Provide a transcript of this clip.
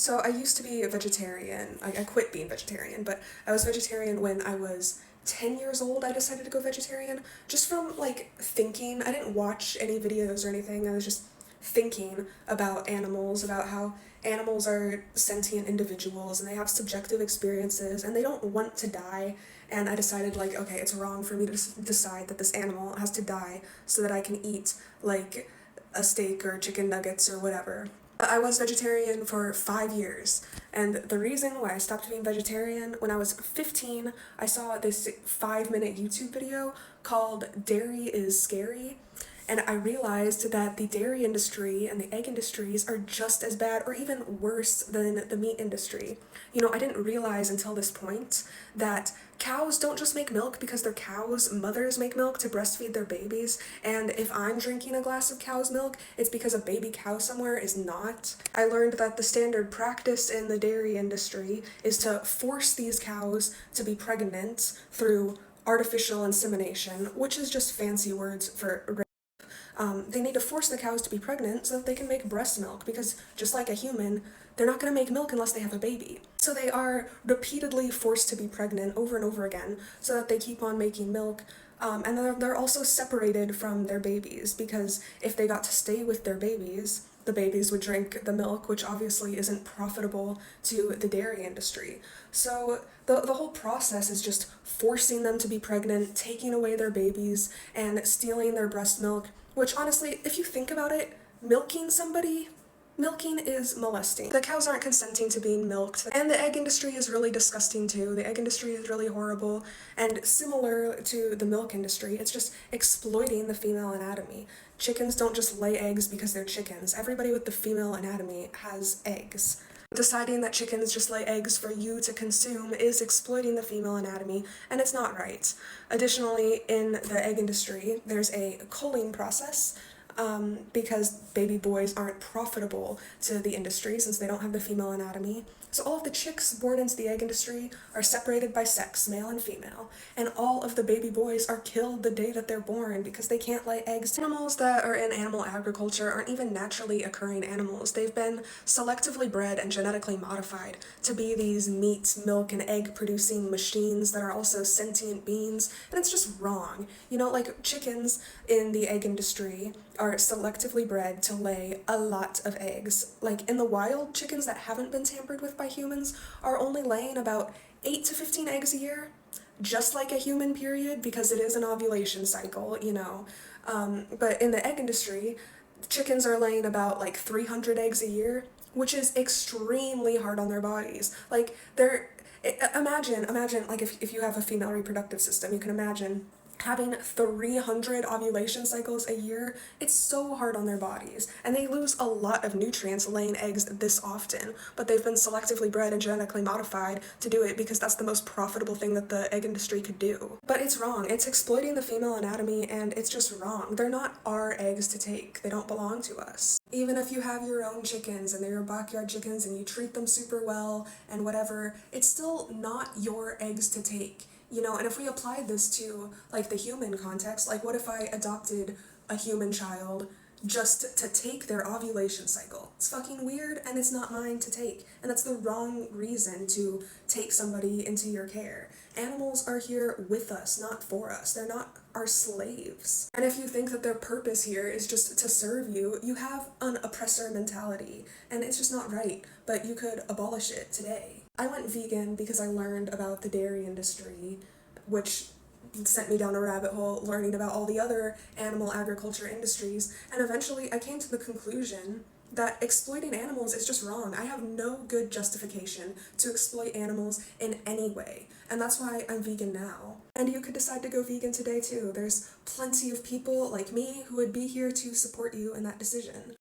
So I used to be a vegetarian. I quit being vegetarian, but I was vegetarian when I was 10 years old. I decided to go vegetarian just from like thinking. I didn't watch any videos or anything. I was just thinking about animals, about how animals are sentient individuals and they have subjective experiences and they don't want to die. And I decided, like, okay, it's wrong for me to decide that this animal has to die so that I can eat like a steak or chicken nuggets or whatever. I was vegetarian for 5 years, and the reason why I stopped being vegetarian, when I was 15, I saw this 5-minute YouTube video called Dairy is Scary, and I realized that the dairy industry and the egg industries are just as bad or even worse than the meat industry. You know, I didn't realize until this point that cows don't just make milk because they're cows, mothers make milk to breastfeed their babies, and if I'm drinking a glass of cow's milk, it's because a baby cow somewhere is not. I learned that the standard practice in the dairy industry is to force these cows to be pregnant through artificial insemination, which is just fancy words for they need to force the cows to be pregnant so that they can make breast milk, because just like a human, they're not going to make milk unless they have a baby. So they are repeatedly forced to be pregnant over and over again so that they keep on making milk. And they're also separated from their babies, because if they got to stay with their babies, the babies would drink the milk, which obviously isn't profitable to the dairy industry. So the whole process is just forcing them to be pregnant, taking away their babies, and stealing their breast milk, which honestly, if you think about it, milking is molesting. The cows aren't consenting to being milked. And the egg industry is really disgusting too. The egg industry is really horrible. And similar to the milk industry, it's just exploiting the female anatomy. Chickens don't just lay eggs because they're chickens. Everybody with the female anatomy has eggs. Deciding that chickens just lay eggs for you to consume is exploiting the female anatomy, and it's not right. Additionally, in the egg industry, there's a culling process, because baby boys aren't profitable to the industry since they don't have the female anatomy. So all of the chicks born into the egg industry are separated by sex, male and female, and all of the baby boys are killed the day that they're born because they can't lay eggs. Animals that are in animal agriculture aren't even naturally occurring animals. They've been selectively bred and genetically modified to be these meat, milk, and egg producing machines that are also sentient beings, and it's just wrong. You know, like chickens in the egg industry are selectively bred to lay a lot of eggs. Like in the wild, chickens that haven't been tampered with by humans are only laying about 8 to 15 eggs a year, just like a human period, because it is an ovulation cycle, you know. But in the egg industry, chickens are laying about like 300 eggs a year, which is extremely hard on their bodies. Like imagine like if you have a female reproductive system, you can imagine having 300 ovulation cycles a year. It's so hard on their bodies, and they lose a lot of nutrients laying eggs this often, but they've been selectively bred and genetically modified to do it because that's the most profitable thing that the egg industry could do. But it's wrong. It's exploiting the female anatomy, and it's just wrong. They're not our eggs to take. They don't belong to us. Even if you have your own chickens and they're your backyard chickens and you treat them super well and whatever, it's still not your eggs to take. You know, and if we applied this to like the human context, like what if I adopted a human child just to take their ovulation cycle? It's fucking weird, and it's not mine to take. And that's the wrong reason to take somebody into your care. Animals are here with us, not for us. They're not our slaves. And if you think that their purpose here is just to serve you, you have an oppressor mentality, and it's just not right, but you could abolish it today. I went vegan because I learned about the dairy industry, which sent me down a rabbit hole learning about all the other animal agriculture industries, and eventually I came to the conclusion that exploiting animals is just wrong. I have no good justification to exploit animals in any way, and that's why I'm vegan now. And you could decide to go vegan today too. There's plenty of people like me who would be here to support you in that decision.